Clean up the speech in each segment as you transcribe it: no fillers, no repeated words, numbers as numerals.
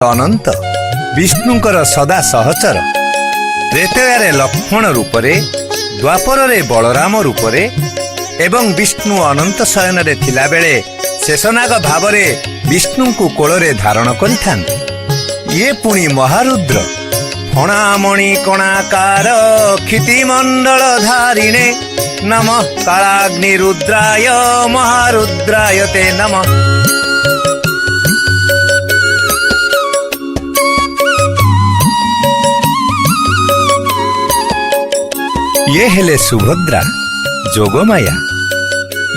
ଅନନ୍ତ ବିଷ୍ଣୁଙ୍କର ସଦା ସହଚର। ତ୍ରେତୟାରେ ଲକ୍ଷ୍ମଣ ରୂପରେ, ଦ୍ୱାପରରେ ବଳରାମ ରୂପରେ ଏବଂ ବିଷ୍ଣୁ ଅନନ୍ତ ଶୟନରେ ଥିଲାବେଳେ ଶେଷନାଗ ଭାବରେ ବିଷ୍ଣୁଙ୍କୁ କୋଳରେ ଧାରଣ କରିଥାନ୍ତି। ଇଏ ପୁଣି ମହାରୁଦ୍ର, ଫଣାମଣି କଣାକାର କ୍ଷିତିମଣ୍ଡଳ ଧାରିଣେ ନମଃ କାଳାଗ୍ନି ରୁଦ୍ରାୟ ମହାରୁଦ୍ରାୟ ତେ ନମଃ। ଇଏ ହେଲେ ସୁଭଦ୍ରା, ଯୋଗମାୟା।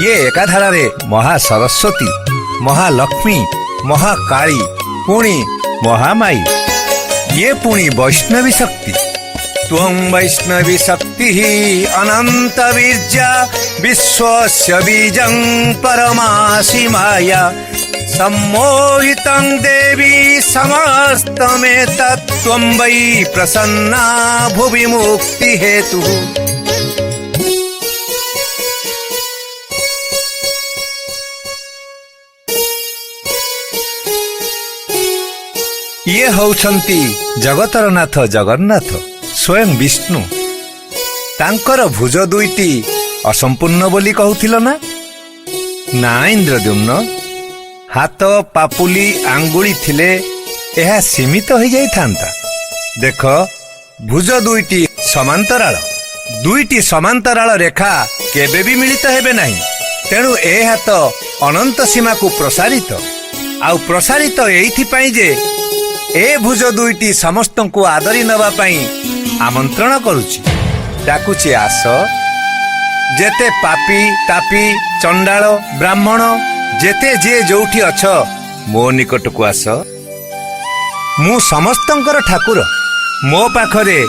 ଇଏ ଏକାଧାରାରେ ମହା ସରସ୍ୱତୀ, ମହାଲକ୍ଷ୍ମୀ, ମହାକାଳୀ, ପୁଣି ମହାମାଇ। ଇଏ ପୁଣି ବୈଷ୍ଣବୀ ଶକ୍ତି। ତ୍ୱଂ ବୈଷ୍ଣବୀ ଶକ୍ତି ଅନନ୍ତ ବୀର୍ଯ୍ୟା ବିଶ୍ୱସ୍ୟ ବୀଜଂ ପରମାସି ମାୟା ସମ୍ମୋହିतं ଦେବୀ ସମସ୍ତମେତତ୍ ତ୍ୱଂ ବୈ ପ୍ରସନ୍ନା ଭୁବି ମୁକ୍ତି ହେତୁଃ। ଇଏ ହେଉଛନ୍ତି ଜଗତର ନାଥ ଜଗନ୍ନାଥ, ସ୍ୱୟଂ ବିଷ୍ଣୁ। ତାଙ୍କର ଭୁଜ ଦୁଇଟି ଅସମ୍ପୂର୍ଣ୍ଣ ବୋଲି କହୁଥିଲ ନା? ନା ଇନ୍ଦ୍ରଦ୍ୟୁମ୍ନ, ହାତ ପାପୁଲି ଆଙ୍ଗୁଳି ଥିଲେ ଏହା ସୀମିତ ହୋଇଯାଇଥାନ୍ତା। ଦେଖ, ଭୁଜ ଦୁଇଟି ସମାନ୍ତରାଳ। ଦୁଇଟି ସମାନ୍ତରାଳ ରେଖା କେବେ ବି ମିଳିତ ହେବେ ନାହିଁ। ତେଣୁ ଏ ହାତ ଅନନ୍ତ ସୀମାକୁ ପ୍ରସାରିତ। ଆଉ ପ୍ରସାରିତ ଏଇଥିପାଇଁ ଯେ ଏ ଭୁଜ ଦୁଇଟି ସମସ୍ତଙ୍କୁ ଆଦରି ନେବା ପାଇଁ ଆମନ୍ତ୍ରଣ କରୁଛି, ଡାକୁଛି ଆସ। ଯେତେ ପାପୀ ତାପୀ ଚଣ୍ଡାଳ ବ୍ରାହ୍ମଣ ଯେତେ ଯିଏ ଯୋଉଠି ଅଛ ମୋ ନିକଟକୁ ଆସ। ମୁଁ ସମସ୍ତଙ୍କର ଠାକୁର। ମୋ ପାଖରେ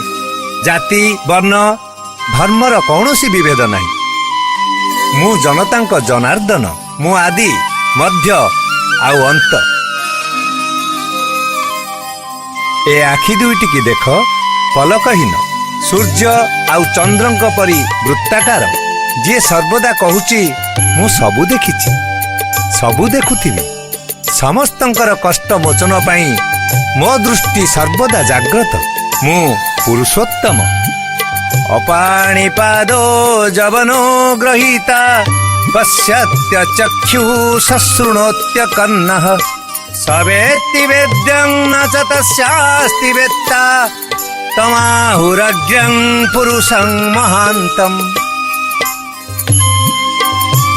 ଜାତି ବର୍ଣ୍ଣ ଧର୍ମର କୌଣସି ବିଭେଦ ନାହିଁ। ମୁଁ ଜନତାଙ୍କ ଜନାର୍ଦ୍ଦନ। ମୁଁ ଆଦି ମଧ୍ୟ ଆଉ ଅନ୍ତ। ଏ ଆଖି ଦୁଇଟିକି ଦେଖ, ପଲକହୀନ, ସୂର୍ଯ୍ୟ ଆଉ ଚନ୍ଦ୍ରଙ୍କ ପରି ବୃତ୍ତାକାର। ଯିଏ ସର୍ବଦା କହୁଛି ମୁଁ ସବୁ ଦେଖିଛି, ସବୁ ଦେଖୁଥିବି। ସମସ୍ତଙ୍କର କଷ୍ଟ ମୋଚନ ପାଇଁ ମୋ ଦୃଷ୍ଟି ସର୍ବଦା ଜାଗ୍ରତ। ମୁଁ ପୁରୁଷୋତ୍ତମ। ଅପାଣିପାଦୋ ଯବନୋ ଗ୍ରହୀତା ପଶ୍ୟତ୍ୟ ଚକ୍ଷୁ ଶଶୃଣୋତ୍ୟ କର୍ଣ୍ଣଃ ସବେତ୍ତି ବେଦ୍ୟଂ ନ ଚ ତସ୍ୟାସ୍ତି ବେତ୍ତା ତମାହୁରଗ୍ର୍ୟଂ ପୁରୁଷଂ ମହାନ୍ତମ୍।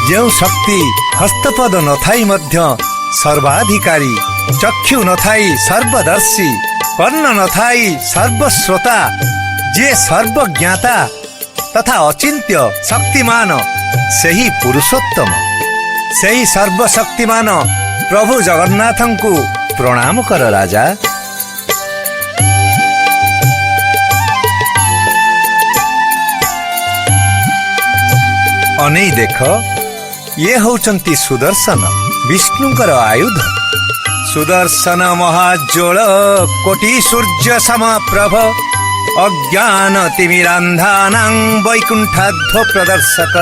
ଯେଉଁ ଶକ୍ତି ହସ୍ତପଦ ନଥାଇ ମଧ୍ୟ ସର୍ବାଧିକାରୀ, ଚକ୍ଷୁ ନଥାଇ ସର୍ବଦର୍ଶୀ, କର୍ଣ୍ଣ ନଥାଇ ସର୍ବଶ୍ରୋତା, ଯିଏ ସର୍ବଜ୍ଞାତା ତଥା ଅଚିନ୍ତ୍ୟ ଶକ୍ତିମାନ, ସେହି ପୁରୁଷୋତ୍ତମ, ସେହି ସର୍ବଶକ୍ତିମାନ ପ୍ରଭୁ ଜଗନ୍ନାଥଙ୍କୁ ପ୍ରଣାମ କର ରାଜା। ଅନେଇ ଦେଖ, ଇଏ ହେଉଛନ୍ତି ସୁଦର୍ଶନ, ବିଷ୍ଣୁଙ୍କର ଆୟୁଧ। ସୁଦର୍ଶନ ମହାଜ୍ୱଳ କୋଟି ସୂର୍ଯ୍ୟ ସମପ୍ରଭ ଅଜ୍ଞାନ ତିମିରାନ୍ଧାନାଂ ବୈକୁଣ୍ଠାଧ୍ୱ ପ୍ରଦର୍ଶକ।